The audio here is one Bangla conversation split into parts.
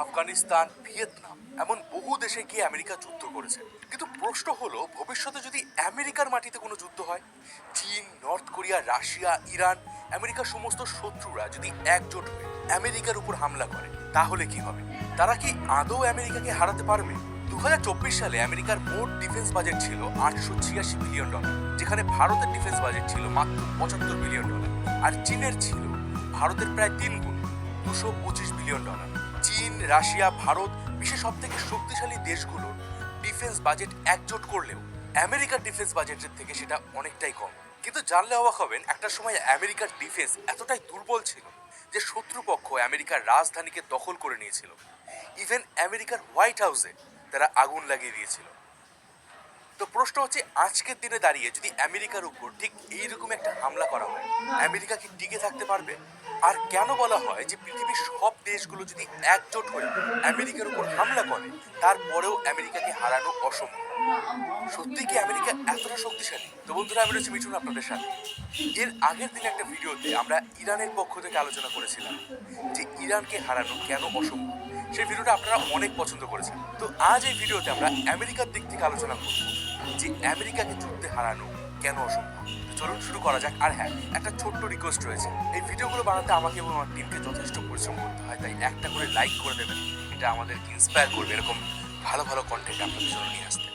আফগানিস্তান, ভিয়েতনাম এমন বহু দেশে গিয়ে আমেরিকা যুদ্ধ করেছে। কিন্তু প্রশ্ন হলো, ভবিষ্যতে যদি আমেরিকার মাটিতে কোনো যুদ্ধ হয়, চীন, নর্থ কোরিয়া, রাশিয়া, ইরান, আমেরিকার সমস্ত শত্রুরা যদি একজোট হয়ে আমেরিকার উপর হামলা করে, তাহলে কি হবে? তারা কি আদৌ আমেরিকাকে হারাতে পারবে? 2024 সালে আমেরিকার মোট ডিফেন্স বাজেট ছিল $886 বিলিয়ন, যেখানে ভারতের ডিফেন্স বাজেট ছিল মাত্র $75 বিলিয়ন, আর চীনের ছিল ভারতের প্রায় 3 গুণ, $225 বিলিয়ন। চীন, রাশিয়া, ভারত বিশ্বের সব থেকে শক্তিশালী দেশগুলোর ডিফেন্স বাজেট একজোট করলেও আমেরিকার ডিফেন্স বাজেটের থেকে সেটা অনেকটাই কম। কিন্তু জানলে অবাক হবেন, একটা সময় আমেরিকার ডিফেন্স এতটাই দুর্বল ছিল যে শত্রুপক্ষ আমেরিকার রাজধানীকে দখল করে নিয়েছিল। ইভেন আমেরিকার হোয়াইট হাউসে তারা আগুন লাগিয়ে দিয়েছিল। তো প্রশ্ন হচ্ছে, আজকের দিনে দাঁড়িয়ে যদি আমেরিকার উপর ঠিক এইরকম একটা হামলা করা হয়, আমেরিকা কি টিকে থাকতে পারবে? আর কেন বলা হয় যে পৃথিবীর সব দেশগুলো যদি একজোট হয়ে আমেরিকার উপর হামলা করে, তারপরেও আমেরিকাকে হারানো অসম্ভব? সত্যি কি আমেরিকা এতটা শক্তিশালী? তো বন্ধুরা, আমি রয়েছি মিঠুন আপনাদের সাথে। এর আগের দিন একটা ভিডিওতে আমরা ইরানের পক্ষ থেকে আলোচনা করেছিলাম যে ইরানকে হারানো কেন অসম্ভব। সেই ভিডিওটা আপনারা অনেক পছন্দ করেছেন। তো আজ এই ভিডিওতে আমরা আমেরিকার দিক থেকে আলোচনা করব যে আমেরিকাকে যুদ্ধে হারানো কেন অসম্ভব। তো চলুন শুরু করা যাক। আর হ্যাঁ, একটা ছোট্ট রিকোয়েস্ট রয়েছে, এই ভিডিওগুলো বানাতে আমাকে এবং আমার টিমকে যথেষ্ট পরিশ্রম করতে হয়, তাই একটা করে লাইক করে দেবেন। এটা আমাদেরকে ইন্সপায়ার করবে এরকম ভালো ভালো কন্টেন্ট আপনাদের জন্য নিয়ে আসতে।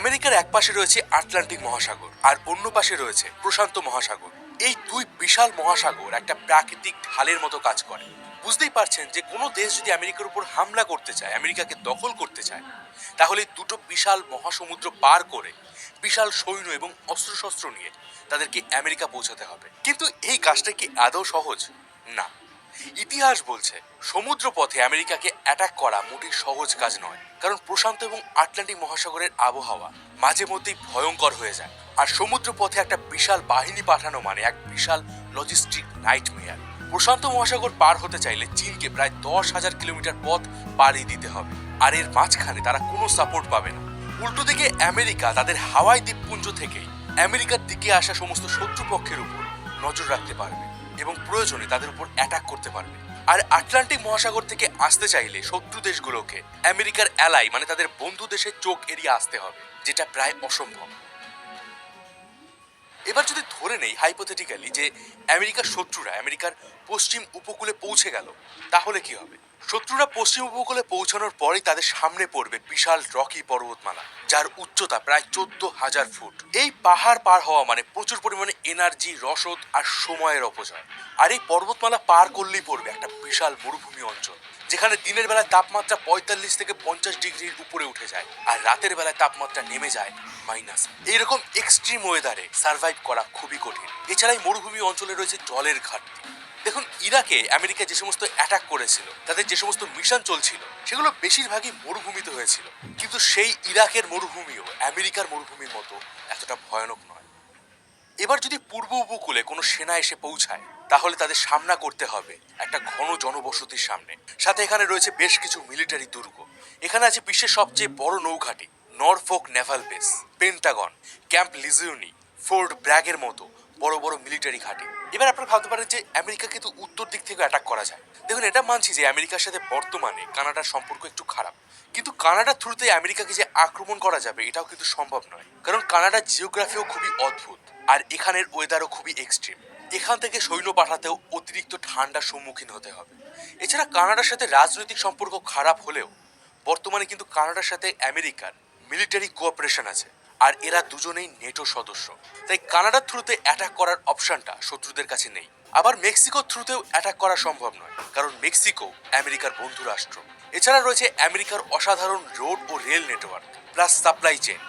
আমেরিকার এক পাশে রয়েছে আটলান্টিক মহাসাগর আর অন্য পাশে রয়েছে প্রশান্ত মহাসাগর। এই দুই বিশাল মহাসাগর একটা প্রাকৃতিক ঢালের মতো কাজ করে। বুঝতেই পারছেন যে কোনো দেশ যদি আমেরিকার উপর হামলা করতে চায়, আমেরিকাকে দখল করতে চায়, তাহলে দুটো বিশাল মহাসমুদ্র পার করে বিশাল সৈন্য এবং অস্ত্রশস্ত্র নিয়ে তাদেরকে আমেরিকা পৌঁছাতে হবে। কিন্তু এই কাজটা কি আদৌ সহজ? না। ইতিহাস বলছে সমুদ্র পথে আমেরিকাকে অ্যাটাক করা মোটেই সহজ কাজ নয়, কারণ প্রশান্ত এবং আটলান্টিক মহাসাগরের আবহাওয়া মাঝে মধ্যেই ভয়ঙ্কর হয়ে যায়। আর সমুদ্র পথে একটা বিশাল বাহিনী পাঠানো মানে এক বিশাল লজিস্টিক নাইটমেয়ার। প্রশান্ত মহাসাগর পার হতে চাইলে চীনকে প্রায় 10,000 কিলোমিটার পথ পাড়ি দিতে হবে, আর এর মাঝখানে তারা কোনো সাপোর্ট পাবে না। উল্টো দিকে আমেরিকা তাদের হাওয়াই দ্বীপপুঞ্জ থেকে আমেরিকার দিকে আসা সমস্ত শত্রুপক্ষের উপর নজর রাখতে পারবে এবং প্রয়োজনে তাদের উপর অ্যাটাক করতে পারবে। আর আটলান্টিক মহাসাগর থেকে আসতে চাইলে শত্রু দেশগুলোকে আমেরিকার অ্যালাই মানে তাদের বন্ধু দেশের চোখ এড়িয়ে আসতে হবে, যেটা প্রায় অসম্ভব। এবার যদি ধরে নেই হাইপোথেটিক্যালি যে আমেরিকার শত্রুরা আমেরিকার পশ্চিম উপকূলে পৌঁছে গেল, তাহলে কি হবে? শত্রুরা পশ্চিম উপকূলে পৌঁছানোর পরেই তাদের সামনে পড়বে বিশাল রকি পর্বতমালা, যার উচ্চতা প্রায় 14,000 ফুট। এই পাহাড় পার হওয়া মানে প্রচুর পরিমাণে এনার্জি, রসদ আর সময়ের অপচয়। আর এই পর্বতমালা পার করলেই পড়বে একটা বিশাল মরুভূমি অঞ্চল, যেখানে দিনের বেলায় তাপমাত্রা 45 থেকে 50 ডিগ্রির উপরে উঠে যায় আর রাতের বেলায় তাপমাত্রা নেমে যায় মাইনাস। এইরকম এক্সট্রিম ওয়েদারে সার্ভাইভ করা খুবই কঠিন। এছাড়াই মরুভূমি অঞ্চলে রয়েছে জলের ঘাটতি। দেখুন, ইরাকে আমেরিকা যে সমস্ত অ্যাটাক করেছিল, তাদের যে সমস্ত মিশন চলছিল, সেগুলো বেশিরভাগই মরুভূমিতে হয়েছিল। কিন্তু সেই ইরাকের মরুভূমিও আমেরিকার মরুভূমির মতো এতটা ভয়ানক নয়। এবার যদি পূর্ব উপকূলে কোনো সেনা এসে পৌঁছায়, তাহলে তাদের সামনা করতে হবে একটা ঘন জনবসতির সামনে। সাথে এখানে রয়েছে বেশ কিছু মিলিটারি দুর্গ। এখানে আছে বিশ্বের সবচেয়ে বড় নৌঘাঁটি Norfolk naval base, Pentagon, camp Lejeune, fort ব্র্যাগের মতো বড় বড় মিলিটারি ঘাঁটি। এবার আপনারা ভাবতে পারেন যে আমেরিকা কিন্তু উত্তর দিক থেকে অ্যাটাক করা যায়। দেখুন, এটা মানছি যে আমেরিকার সাথে বর্তমানে কানাডার সম্পর্ক একটু খারাপ, কিন্তু কানাডার থ্রুতে আমেরিকাকে যে আক্রমণ করা যাবে এটাও কিন্তু সম্ভব নয়, কারণ কানাডার জিওগ্রাফিও খুবই অদ্ভুত আর এখানের ওয়েদারও খুবই এক্সট্রিম। এখান থেকে সৈন্য পাঠাতেও অতিরিক্ত ঠান্ডার সম্মুখীন হতে হবে। এছাড়া কানাডার সাথে রাজনৈতিক সম্পর্ক খারাপ হলেও বর্তমানে কিন্তু কানাডার সাথে আমেরিকার মিলিটারি কোঅপারেশন আছে, আর এরা দুজনেই নেটো সদস্য। তাই কানাডার থ্রুতে অ্যাটাক করার অপশনটা শত্রুদের কাছে নেই। আবার মেক্সিকোর থ্রুতেও অ্যাটাক করা সম্ভব নয়, কারণ মেক্সিকো আমেরিকার বন্ধু রাষ্ট্র। এছাড়া রয়েছে আমেরিকার অসাধারণ রোড ও rail network plus supply chain.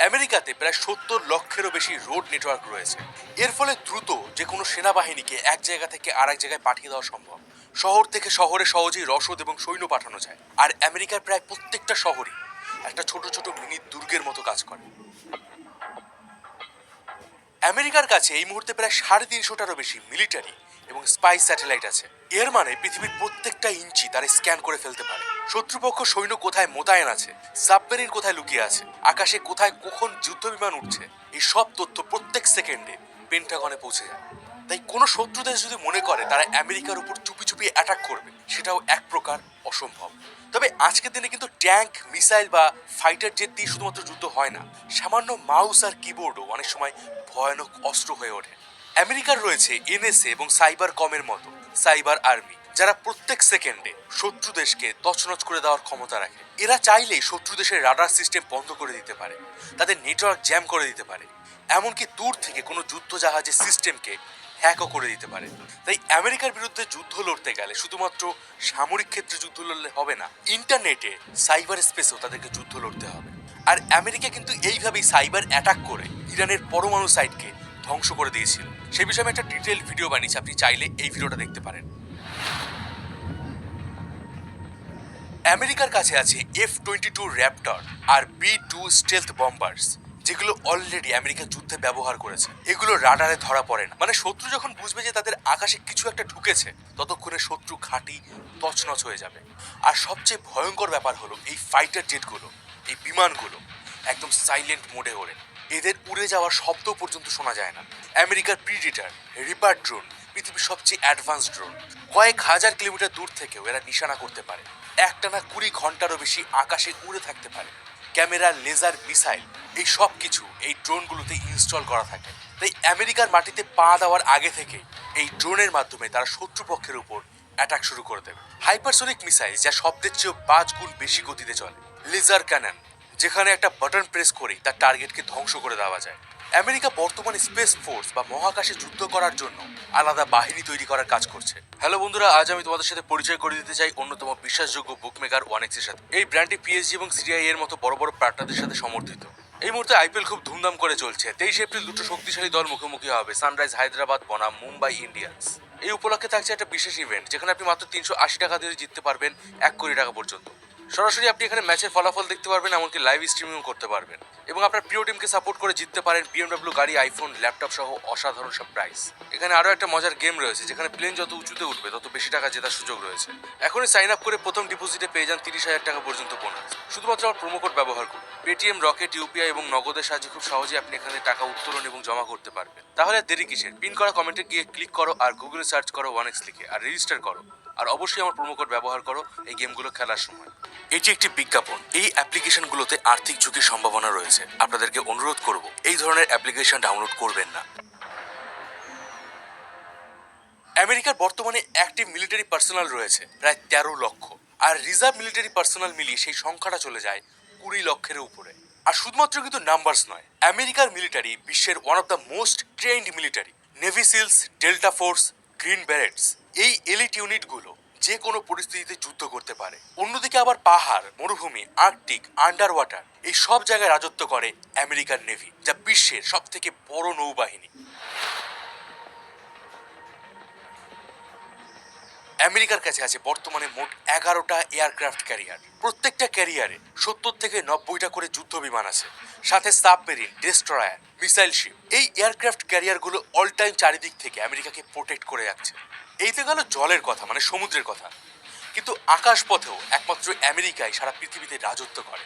আমেরিকাতে প্রায় 70 লক্ষেরও বেশি রোড নেটওয়ার্ক রয়েছে। এর ফলে দ্রুত যে কোনো সেনাবাহিনীকে এক জায়গা থেকে আরেক জায়গায় পাঠিয়ে দেওয়া সম্ভব। শহর থেকে শহরে সহজেই রসদ এবং সৈন্য পাঠানো যায়। আর আমেরিকার প্রায় প্রত্যেকটা শহরই একটা ছোট ছোট মিনি দুর্গের মতো কাজ করে। আমেরিকার কাছে এই মুহূর্তে প্রায় 350টারও বেশি মিলিটারি এবং স্পাই স্যাটেলাইট আছে। এর মানে পৃথিবীর প্রত্যেকটা ইঞ্চি তারা স্ক্যান করে ফেলতে পারে। শত্রুপক্ষ সৈন্য কোথায় মোতায়েন আছে, সাবমেরিন কোথায় লুকিয়ে আছে, আকাশে কোথায় কখন যুদ্ধ বিমান উঠছে, এই সব তথ্য প্রত্যেক সেকেন্ডে পেন্টাগনে পৌঁছে যায়। তাই কোনো শত্রু দেশ যদি মনে করে তারা আমেরিকার উপর চুপি চুপি অ্যাটাক করবে, সেটাও এক প্রকার অসম্ভব। তবে আজকের দিনে কিন্তু ট্যাঙ্ক, মিসাইল বা ফাইটার জেট দিয়ে শুধুমাত্র যুদ্ধ হয় না, সামান্য মাউস আর কিবোর্ডও অনেক সময় ভয়ানক অস্ত্র হয়ে ওঠে। আমেরিকার রয়েছে এনএসএ এবং সাইবার কমের মতো সাইবার আর্মি, যারা প্রত্যেক সেকেন্ডে শত্রু দেশকে তছনছ করে দেওয়ার ক্ষমতা রাখে। এরা চাইলেই শত্রু দেশের রাডার সিস্টেম বন্ধ করে দিতে পারে, তাদের নেটওয়ার্ক জ্যাম করে দিতে পারে, এমনকি দূর থেকে কোনো যুদ্ধ জাহাজের সিস্টেমকে হ্যাকও করে দিতে পারে। তাই আমেরিকার বিরুদ্ধে যুদ্ধ লড়তে গেলে শুধুমাত্র সামরিক ক্ষেত্রে যুদ্ধ লড়লে হবে না, ইন্টারনেটে, সাইবার স্পেসেও তাদেরকে যুদ্ধ লড়তে হবে। আর আমেরিকা কিন্তু এইভাবেই সাইবার অ্যাটাক করে ইরানের পরমাণু সাইটকে ধ্বংস করে দিয়েছিল। সে বিষয়ে আমি একটা ডিটেল ভিডিও বানিয়েছি, আপনি চাইলে এই ভিডিওটা দেখতে পারেন। আমেরিকার কাছে আছে F-22 র্যাপটর আর B-2 স্টেলথ বম্বার্স, যেগুলো অলরেডি আমেরিকা যুদ্ধে ব্যবহার করেছে। এগুলো রাডারে ধরা পড়ে না, মানে শত্রু যখন বুঝবে যে তাদের আকাশে কিছু একটা ঢুকেছে, ততক্ষণে শত্রু ঘাঁটি তছনছ হয়ে যাবে। আর সবচেয়ে ভয়ঙ্কর ব্যাপার হলো এই ফাইটার জেটগুলো, এই বিমানগুলো একদম সাইলেন্ট মোডে ওড়ে, এদের উড়ে যাওয়ার শব্দ পর্যন্ত শোনা যায় না। আমেরিকার প্রিডেটর, রিপার ড্রোন পৃথিবীর সবচেয়ে অ্যাডভান্স ড্রোন, কয়েক হাজার কিলোমিটার দূর থেকেও এরা নিশানা করতে পারে, একটানা 20 ঘন্টারও বেশি আকাশে উড়ে থাকতে পারে। ক্যামেরা, লেজার, মিসাইল, এই সব কিছু এই ড্রোনগুলোতে ইনস্টল করা থাকে। তাই আমেরিকার মাটিতে পা দেওয়ার আগে থেকে এই ড্রোনের মাধ্যমে তারা শত্রুপক্ষের উপর অ্যাটাক শুরু করে দেবে। হাইপারসোনিক মিসাইল, যা শব্দের চেয়েও 5 গুণ বেশি গতিতে চলে। লেজার ক্যানন, যেখানে একটা বাটন প্রেস করেই তার টার্গেটকে ধ্বংস করে দেওয়া যায়। আমেরিকা বর্তমানে স্পেস ফোর্স বা মহাকাশে যুদ্ধ করার জন্য আলাদা বাহিনী তৈরি করার কাজ করছে। হ্যালো বন্ধুরা, আজ আমি তোমাদের সাথে পরিচয় করে দিতে চাই অন্যতম বিশ্বাসযোগ্য বুকমেকার ওয়ানেক্সের সাথে। এই ব্র্যান্ডটি পিএসজি এবং সিরিআই এর মতো বড় বড় পার্টনারদের সাথে সমর্থিত। এই মুহূর্তে আইপিএল খুব ধুমধাম করে চলছে। 23 এপ্রিল দুটো শক্তিশালী দল মুখোমুখি হবে, সানরাইজ হায়দ্রাবাদ বনাম মুম্বাই ইন্ডিয়ান্স। এই উপলক্ষে থাকছে একটা বিশেষ ইভেন্ট, যেখানে আপনি মাত্র 380 টাকা দিয়ে জিততে পারবেন 1 কোটি টাকা পর্যন্ত। সরাসরি আপনি এখানে ম্যাচের ফলাফল দেখতে পারবেন, এমনকি লাইভ স্ট্রিমিং করতে পারবেন এবং আপনার প্রিয় টিমকে সাপোর্ট করে জিততে পারেন BMW গাড়ি, আইফোন, ল্যাপটপ সহ অসাধারণ সব প্রাইস। এখানে আরও একটা মজার গেম রয়েছে, যেখানে প্লেন যত উঁচুতে উঠবে তত বেশি টাকা জেতার সুযোগ রয়েছে। এখনই সাইন আপ করে প্রথম ডিপোজিটে পেয়ে যান 30,000 টাকা পর্যন্ত বোনাস, শুধুমাত্র আমার প্রোমো কোড ব্যবহার করুন। পেটিএম, রকেট, ইউপিআই এবং নগদের সাহায্যে খুব সহজেই আপনি এখানে টাকা উত্তোলন এবং জমা করতে পারবেন। তাহলে আর দেরি কিসের? পিন করা কমেন্টে গিয়ে ক্লিক করো আর গুগলে সার্চ করো ওয়ানেক্স লিখে, আর রেজিস্টার করো। আর অবশ্যই আমার প্রোমো কোড ব্যবহার করো এই গেমগুলো খেলার সময়। এটি একটি বিজ্ঞাপন। এই অ্যাপ্লিকেশনগুলোতে আর্থিক ঝুঁকির সম্ভাবনা রয়েছে। আপনাদেরকে অনুরোধ করব, এই ধরনের অ্যাপ্লিকেশন ডাউনলোড করবেন না। আমেরিকার বর্তমানে অ্যাক্টিভ মিলিটারি পার্সোনাল রয়েছে প্রায় 13 লক্ষ, আর রিজার্ভ মিলিটারি পার্সোনাল মিলিয়ে সেই সংখ্যাটা চলে যায় 20 লক্ষের উপরে। আর শুধুমাত্র কিন্তু নাম্বারস নয়, আমেরিকার মিলিটারি বিশ্বের one of the most trained military. Navy SEALs, Delta Force, Green Berets, এই এলিট ইউনিটগুলো যে কোনো পরিস্থিতিতে যুদ্ধ করতে পারে। অন্যদিকে আবার পাহাড়, মরুভূমি, আর্কটিক, আন্ডার ওয়াটার, এই সব জায়গায় রাজত্ব করে আমেরিকান নেভি, যা বিশ্বের সব থেকে বড় নৌবাহিনী। আমেরিকার কাছে আছে বর্তমানে মোট 11টা এয়ারক্রাফট ক্যারিয়ার। প্রত্যেকটা ক্যারিয়ারে 70 থেকে 90টা করে যুদ্ধ বিমান আছে, সাথে সাবমেরিন, ডেস্ট্রয়ার, মিসাইল শিপ। এই এয়ারক্রাফট ক্যারিয়ারগুলো অল টাইম চারিদিক থেকে আমেরিকাকে প্রোটেক্ট করে রাখছে। এই তো গেল জলের কথা, মানে সমুদ্রের কথা, কিন্তু আকাশ পথেও একমাত্র আমেরিকাই সারা পৃথিবীতে রাজত্ব করে।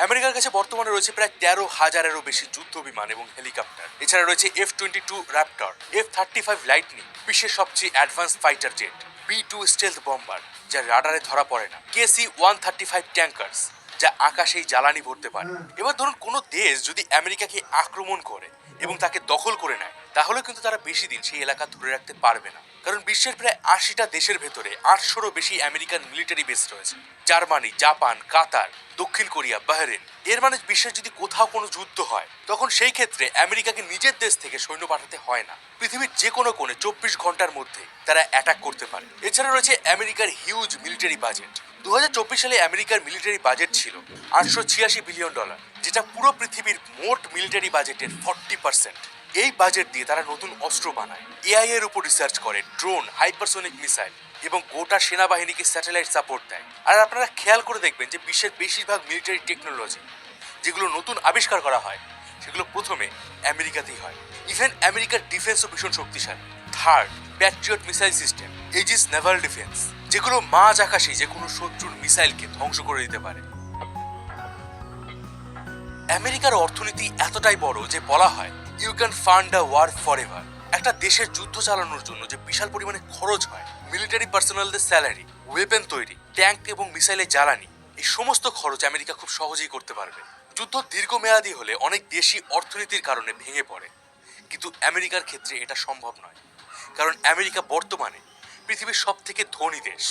আমেরিকার কাছে বর্তমানে রয়েছে প্রায় 13,000-এরও বেশি যুদ্ধ বিমান এবং হেলিকপ্টার। এছাড়া রয়েছে F-22 র্যাপটর, F-35 লাইটনিং, বিশ্বের সবচেয়ে advance fighter jet, B-2 stealth bomber, যা রাডারে ধরা পড়ে না, KC-135 ট্যাঙ্কার্স, যা আকাশেই জ্বালানি ভরতে পারে। এবার ধরুন কোনো দেশ যদি আমেরিকাকে আক্রমণ করে এবং তাকে দখল করে নেয়, তাহলে কিন্তু তারা বেশি দিন সেই এলাকা ধরে রাখতে পারবে না, কারণ বিশ্বের প্রায় 80টা দেশের ভেতরে 800-রও বেশি আমেরিকান মিলিটারি বেস রয়েছে। জার্মানি, জাপান, কাতার, দক্ষিণ কোরিয়া, বাহরেন। এর মানে বিশ্বের যদি কোথাও কোনো যুদ্ধ হয়, তখন সেই ক্ষেত্রে আমেরিকাকে নিজের দেশ থেকে সৈন্য পাঠাতে হয় না। পৃথিবীর যে কোনো কোণে 24 ঘন্টার মধ্যে তারা অ্যাটাক করতে পারে। এছাড়া রয়েছে আমেরিকার হিউজ মিলিটারি বাজেট। 2024 সালে আমেরিকার মিলিটারি বাজেট ছিল $886 বিলিয়ন, যেটা পুরো পৃথিবীর মোট মিলিটারি বাজেটের 40%। এই বাজেট দিয়ে তারা নতুন অস্ত্র বানায়, এআই এর উপর রিসার্চ করে, ড্রোন, হাইপারসোনিক মিসাইল এবং গোটা সেনাবাহিনীকে স্যাটেলাইট সাপোর্ট দেয়। আর আপনারা খেয়াল করে দেখবেন যে বিশ্বের বেশিরভাগ মিলিটারি টেকনোলজি যেগুলো নতুন আবিষ্কার করা হয়, সেগুলো প্রথমে আমেরিকাতেই হয়। ইভেন আমেরিকার ডিফেন্সও ভীষণ শক্তিশালী। Third, Patriot missile system, aegis Naval defence, যেগুলো মাঝ আকাশে যে কোনো শত্রুর মিসাইলকে ধ্বংস করে দিতে পারে। আমেরিকার অর্থনীতি এতটাই বড় যে বলা হয় you can fund a war forever. একটা দেশের যুদ্ধ চালানোর জন্য যে বিশাল পরিমাণে খরচ হয়, মিলিটারি পার্সোনালদের স্যালারি, ওয়েপেন তৈরি, ট্যাঙ্ক এবং মিসাইলের জ্বালানি, এই সমস্ত খরচ আমেরিকা খুব সহজেই করতে পারবে। যুদ্ধ দীর্ঘমেয়াদী হলে অনেক দেশই অর্থনীতির কারণে ভেঙে পড়ে, কিন্তু আমেরিকার ক্ষেত্রে এটা সম্ভব নয়। কারণ আমেরিকা বর্তমানে পৃথিবীর সব থেকে ধনী দেশ।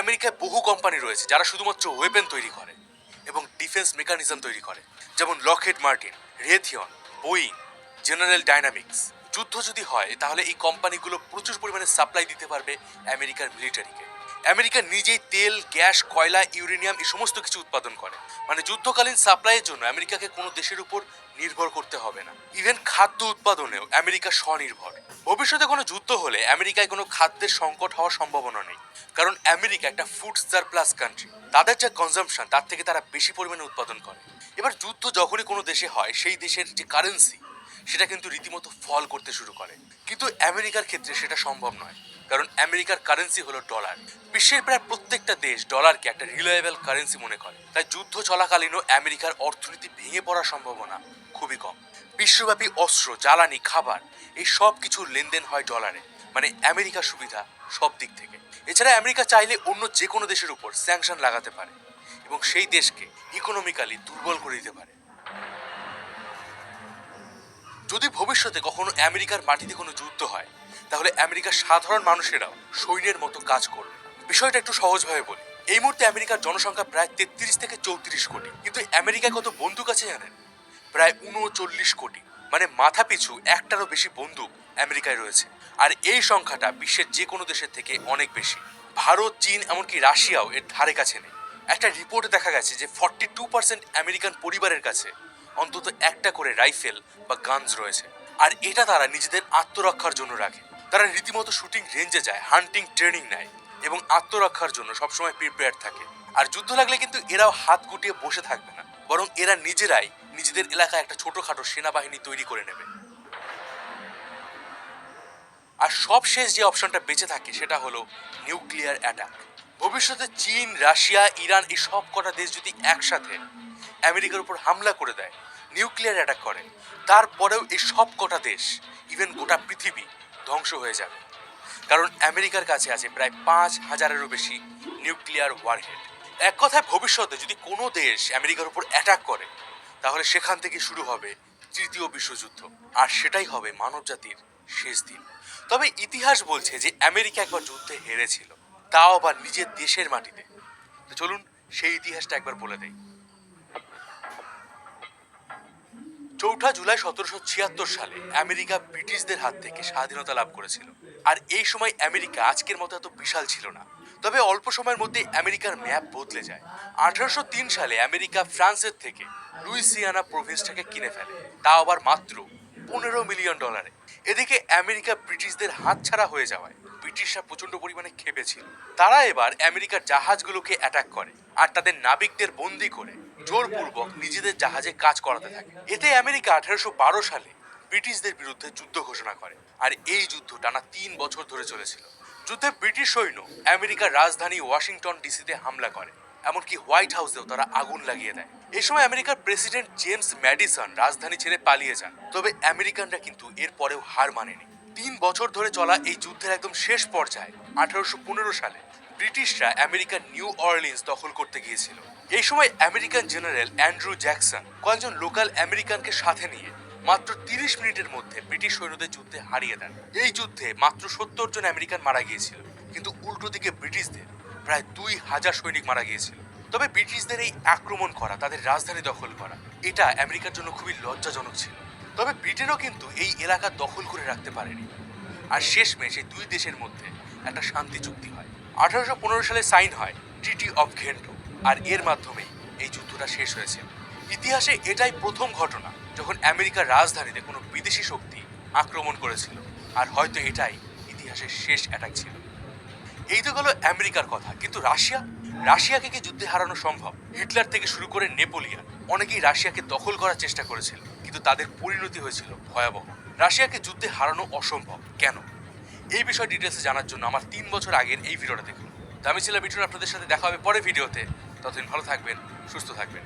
আমেরিকায় বহু কোম্পানি রয়েছে যারা শুধুমাত্র ওয়েপেন তৈরি করে এবং ডিফেন্স মেকানিজম তৈরি করে, যেমন Lockheed Martin, Raytheon, Boeing, general dynamics. যুদ্ধ যদি হয় তাহলে এই কোম্পানিগুলো প্রচুর পরিমাণে সাপ্লাই দিতে পারবে আমেরিকার মিলিটারিকে। আমেরিকা নিজেই তেল, গ্যাস, কয়লা, ইউরেনিয়াম এই সমস্ত কিছু উৎপাদন করে। মানে যুদ্ধকালীন সাপ্লাইয়ের জন্য আমেরিকাকে কোনো দেশের উপর নির্ভর করতে হবে না। ইভেন খাদ্য উৎপাদনেও আমেরিকা স্বনির্ভর। ভবিষ্যতে কোনো যুদ্ধ হলে আমেরিকায় কোনো খাদ্যের সংকট হওয়ার সম্ভাবনা নেই, কারণ আমেরিকা একটা ফুড সারপ্লাস কান্ট্রি। তাদের যা কনজাম্পশন তার থেকে তারা বেশি পরিমাণে উৎপাদন করে। এবার যুদ্ধ যখনই কোনো দেশে হয় সেই দেশের যে কারেন্সি সেটা কিন্তু রীতিমতো ফল করতে শুরু করে, কিন্তু আমেরিকার ক্ষেত্রে সেটা সম্ভব নয়, কারণ আমেরিকার কারেন্সি হলো ডলার। বিশ্বের প্রায় প্রত্যেকটা দেশ ডলারকে একটা রিলায়েবল কারেন্সি মনে করে, তাই যুদ্ধ চলাকালীনও আমেরিকার অর্থনীতি ভেঙে পড়ার সম্ভাবনা খুবই কম। বিশ্বব্যাপী অস্ত্র, জ্বালানি, খাবার এই সব কিছুর লেনদেন হয় ডলারে। মানে আমেরিকার সুবিধা সব দিক থেকে। এছাড়া আমেরিকা চাইলে অন্য যে কোনো দেশের উপর স্যাংশন লাগাতে পারে এবং সেই দেশকে ইকোনমিক্যালি দুর্বল করে দিতে পারে। যদি ভবিষ্যতে কখনো আমেরিকার মাটিতে কোনো যুদ্ধ হয় তাহলে আমেরিকার সাধারণ মানুষেরাও সৈন্যের মতো কাজ করবে। বিষয়টা একটু সহজভাবে বলি, এই মুহূর্তে আমেরিকার জনসংখ্যা প্রায় 33 থেকে 34 কোটি, কিন্তু আমেরিকায় কত বন্দুক আছে জানেন? প্রায় 39 কোটি। মানে মাথা পিছু একটারও বেশি বন্দুক আমেরিকায় রয়েছে। আর এই সংখ্যাটা বিশ্বের যে কোনো দেশের থেকে অনেক বেশি। ভারত, চীন, এমনকি রাশিয়াও এর ধারে কাছে নেই। একটা রিপোর্টে দেখা গেছে যে 42% আমেরিকান পরিবারের কাছে অন্তত একটা করে রাইফেল বা গানস রয়েছে। আর এটা তারা নিজেদের আত্মরক্ষার জন্য রাখে। তারা রীতিমতো শুটিং রেঞ্জে যায়, হান্টিং ট্রেনিং নেয় এবং আত্মরক্ষার জন্য সবসময় প্রিপেয়ার থাকে। আর যুদ্ধ লাগলে কিন্তু এরাও হাত গুটিয়ে বসে থাকবে না, বরং এরা নিজেরাই নিজেদের এলাকায় একটা ছোটখাটো সেনাবাহিনী তৈরি করে নেবে। আর সবশেষ যে অপশনটা বেঁচে থাকে সেটা হলো নিউক্লিয়ার অ্যাটাক। ভবিষ্যতে চীন, রাশিয়া, ইরান এই সব কটা দেশ যদি একসাথে আমেরিকার উপর হামলা করে দেয়, নিউক্লিয়ার অ্যাটাক করে, তারপরেও এই সব কটা দেশ, ইভেন গোটা পৃথিবী ধ্বংস হয়ে যাবে। কারণ আমেরিকার কাছে আছে প্রায় 5,000-এরও বেশি নিউক্লিয়ার ওয়ারহেড। এক কথায় ভবিষ্যতে যদি কোনো দেশ আমেরিকার উপর অ্যাটাক করে তাহলে সেখান থেকে শুরু হবে তৃতীয় বিশ্বযুদ্ধ, আর সেটাই হবে মানবজাতির শেষ দিন। তবে ইতিহাস বলছে যে আমেরিকা একবার যুদ্ধে হেরেছিল, তাও আবার নিজের দেশের মাটিতে। তো চলুন সেই ইতিহাসটা একবার বলে দেই। 4 জুলাই 1776 সালে আমেরিকা ব্রিটিশদের হাত থেকে স্বাধীনতা লাভ করেছিল। আর এই সময় আমেরিকা আজকের মতো এত বিশাল ছিল না। তবে অল্প সময়ের মধ্যে আমেরিকার ম্যাপ বদলে যায়। 1803 সালে আমেরিকা ফ্রান্সের থেকে লুইসিয়ানা প্রভিন্সটাকে কিনে ফেলে, তাও আবার মাত্র $15 মিলিয়ন। এদিকে আমেরিকা ব্রিটিশদের হাতছাড়া হয়ে যাওয়ায় ব্রিটিশরা প্রচন্ড পরিমাণে খেপেছিল। তারা এবার আমেরিকার জাহাজগুলোকে অ্যাটাক করে আর তাদের নাবিকদের বন্দি করে জোরপূর্বক নিজেদের জাহাজে কাজ করাতে থাকে। এতে আমেরিকা 1812 সালে ব্রিটিশদের বিরুদ্ধে যুদ্ধ ঘোষণা করে, আর এই যুদ্ধ টানা 3 বছর ধরে চলেছিল। যুদ্ধে ব্রিটিশ সৈন্য আমেরিকার রাজধানী ওয়াশিংটন ডিসিতে হামলা করে, এমনকি হোয়াইট হাউসেও তারা আগুন লাগিয়ে দেয়। এই সময় আমেরিকার প্রেসিডেন্ট জেমস ম্যাডিসন রাজধানী ছেড়ে পালিয়ে যান। তবে আমেরিকানরা কিন্তু এর পরেও হার মানেনি। 3 বছর ধরে চলা এই যুদ্ধের একদম শেষ পর্যায়ে 1815 সালে ব্রিটিশরা আমেরিকার নিউ অরলিন্স দখল করতে গিয়েছিল। এই সময় আমেরিকান জেনারেল অ্যান্ড্রু জ্যাকসন কয়েকজন লোকাল আমেরিকানকে সাথে নিয়ে মাত্র 30 মিনিটের মধ্যে ব্রিটিশ সৈন্যদের যুদ্ধে হারিয়ে দেন। এই যুদ্ধে মাত্র 70 জন আমেরিকান মারা গিয়েছিল, কিন্তু উল্টো দিকে ব্রিটিশদের প্রায় 2000 সৈনিক মারা গিয়েছিল। তবে ব্রিটিশদের এই আক্রমণ করা, তাদের রাজধানী দখল করা, এটা আমেরিকার জন্য খুবই লজ্জাজনক ছিল। তবে ব্রিটেনও কিন্তু এই এলাকা দখল করে রাখতে পারেনি। আর শেষমেশ এই দুই দেশের মধ্যে একটা শান্তি চুক্তি হয়। 1815 সালে সাইন হয় ট্রিটি অফ ঘেন্টো, আর এর মাধ্যমে এই যুদ্ধটা শেষ হয়েছে। ইতিহাসে এটাই প্রথম ঘটনা যখন আমেরিকার রাজধানীতে কোনো বিদেশি শক্তি আক্রমণ করেছিল, আর হয়তো এটাই ইতিহাসের শেষ অ্যাটাক ছিল। এই তো গেল আমেরিকার কথা, কিন্তু রাশিয়াকে কি যুদ্ধে হারানো সম্ভব? হিটলার থেকে শুরু করে নেপোলিয়ন অনেকেই রাশিয়াকে দখল করার চেষ্টা করেছিল, কিন্তু তাদের পরিণতি হয়েছিল ভয়াবহ। রাশিয়াকে যুদ্ধে হারানো অসম্ভব কেন? এই বিষয়ে ডিটেলসে জানার জন্য আমার 3 বছর আগের এই ভিডিওটা দেখুন। আমি ছিলাম মিঠুন, আপনাদের সাথে দেখা হবে পরের ভিডিওতে। ততদিন ভালো থাকবেন, সুস্থ থাকবেন।